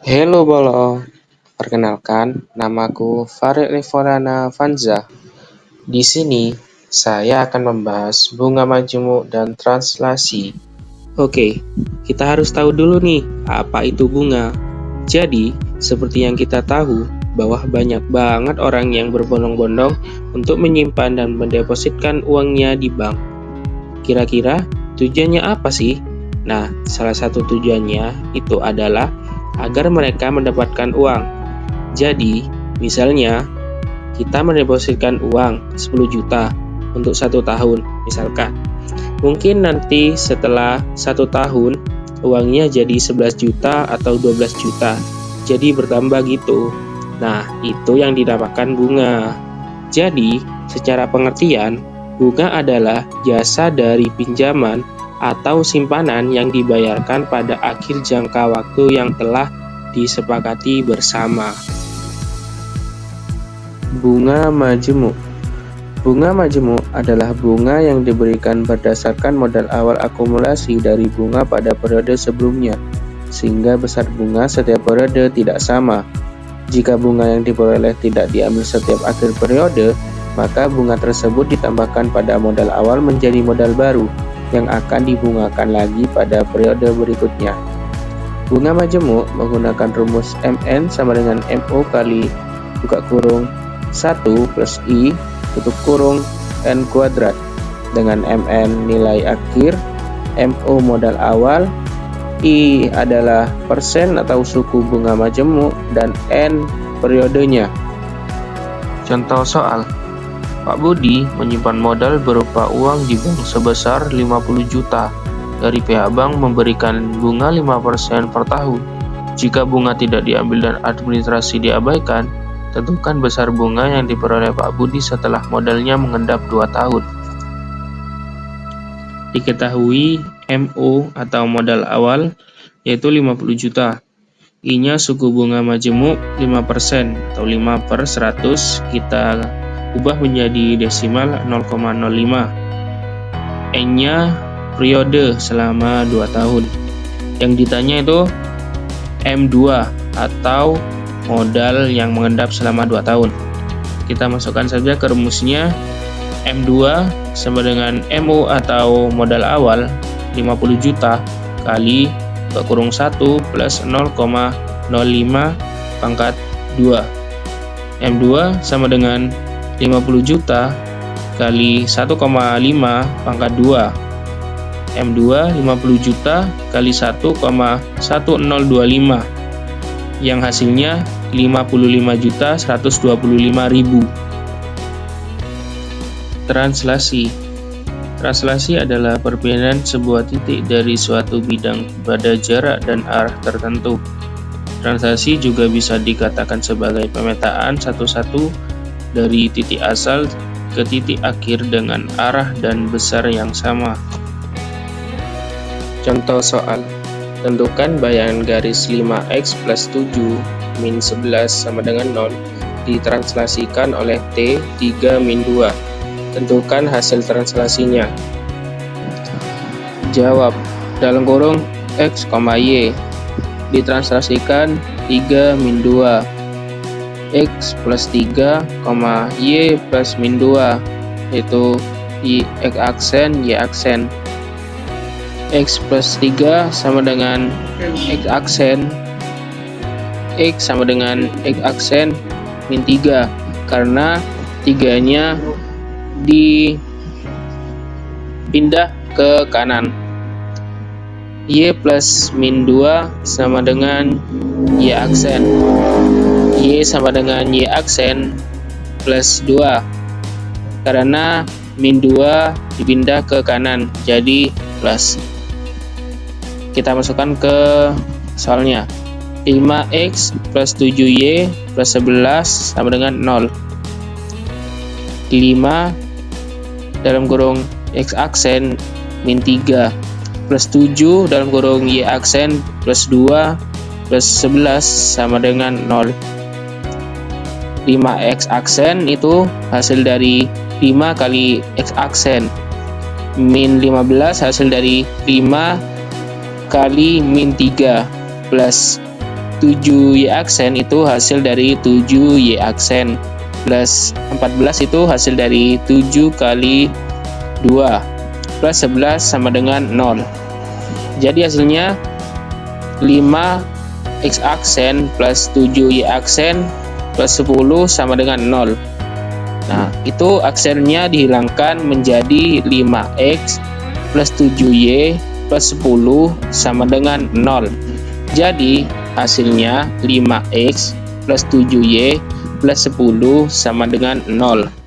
Halo Bolo, perkenalkan namaku Farid Riforana Vanza. Di sini saya akan membahas bunga majemuk dan translasi. Oke, kita harus tahu dulu nih apa itu bunga. Jadi, seperti yang kita tahu bahwa banyak banget orang yang berbondong-bondong untuk menyimpan dan mendepositkan uangnya di bank. Kira-kira tujuannya apa sih? Nah, salah satu tujuannya itu adalah agar mereka mendapatkan uang. Jadi, misalnya kita mendepositkan uang 10 juta untuk 1 tahun, misalkan. Mungkin nanti setelah 1 tahun, uangnya jadi 11 juta atau 12 juta. Jadi bertambah gitu. Nah, itu yang dinamakan bunga. Jadi, secara pengertian, bunga adalah jasa dari pinjaman atau simpanan yang dibayarkan pada akhir jangka waktu yang telah disepakati bersama. Bunga majemuk. Bunga majemuk adalah bunga yang diberikan berdasarkan modal awal akumulasi dari bunga pada periode sebelumnya, sehingga besar bunga setiap periode tidak sama. Jika bunga yang diperoleh tidak diambil setiap akhir periode, maka bunga tersebut ditambahkan pada modal awal menjadi modal baru yang akan dibungakan lagi pada periode berikutnya. Bunga majemuk menggunakan rumus MN sama dengan MO kali buka kurung 1 plus I tutup kurung N kuadrat, dengan MN nilai akhir, MO modal awal, I adalah persen atau suku bunga majemuk, dan N periodenya. Contoh soal, Pak Budi menyimpan modal berupa uang di bank sebesar 50 juta. Dari pihak bank memberikan bunga 5% per tahun. Jika bunga tidak diambil dan administrasi diabaikan, tentukan besar bunga yang diperoleh Pak Budi setelah modalnya mengendap 2 tahun. Diketahui MO atau modal awal yaitu 50 juta. I-nya suku bunga majemuk 5% atau 5 per 100, kita ubah menjadi desimal 0,05. N-nya periode selama 2 tahun. Yang ditanya itu M2 atau modal yang mengendap selama 2 tahun. Kita masukkan saja ke rumusnya. M2 sama dengan MO atau modal awal 50 juta kali kurung 1 plus 0,05 pangkat 2. M2 sama dengan 50 juta kali 1,5 pangkat 2. M2 50 juta kali 1,1025 yang hasilnya 55.125.000. Translasi. Translasi adalah perpindahan sebuah titik dari suatu bidang pada jarak dan arah tertentu. Translasi juga bisa dikatakan sebagai pemetaan satu-satu dari titik asal ke titik akhir dengan arah dan besar yang sama. Contoh soal, tentukan bayangan garis 5x plus 7 min 11 sama dengan 0 ditranslasikan oleh T 3 min 2. Tentukan hasil translasinya. Jawab, dalam kurung X, Y ditranslasikan 3 min 2 X plus 3, Y plus min 2 yaitu X aksen, Y aksen. X plus 3 sama dengan X aksen, X sama dengan X aksen min 3 karena 3-nya dipindah ke kanan. Y plus min 2 sama dengan Y aksen, Y sama dengan Y aksen plus 2 karena min 2 dipindah ke kanan jadi plus. Kita masukkan ke soalnya. 5x plus 7y plus 11 sama dengan 0. 5 dalam kurung X aksen min 3 plus 7 dalam kurung Y aksen plus 2 plus 11 sama dengan 0. 5x aksen itu hasil dari 5 kali X aksen. Min 15 hasil dari 5 kali min 3 plus 7Y aksen itu hasil dari 7Y aksen, plus 14 itu hasil dari 7 kali 2, plus 11 sama dengan 0. Jadi hasilnya 5X aksen plus 7Y aksen plus 10 sama dengan 0. Nah, itu aksennya dihilangkan menjadi 5X plus 7Y plus 10 sama dengan 0. Jadi hasilnya 5X plus 7Y plus 10 sama dengan 0.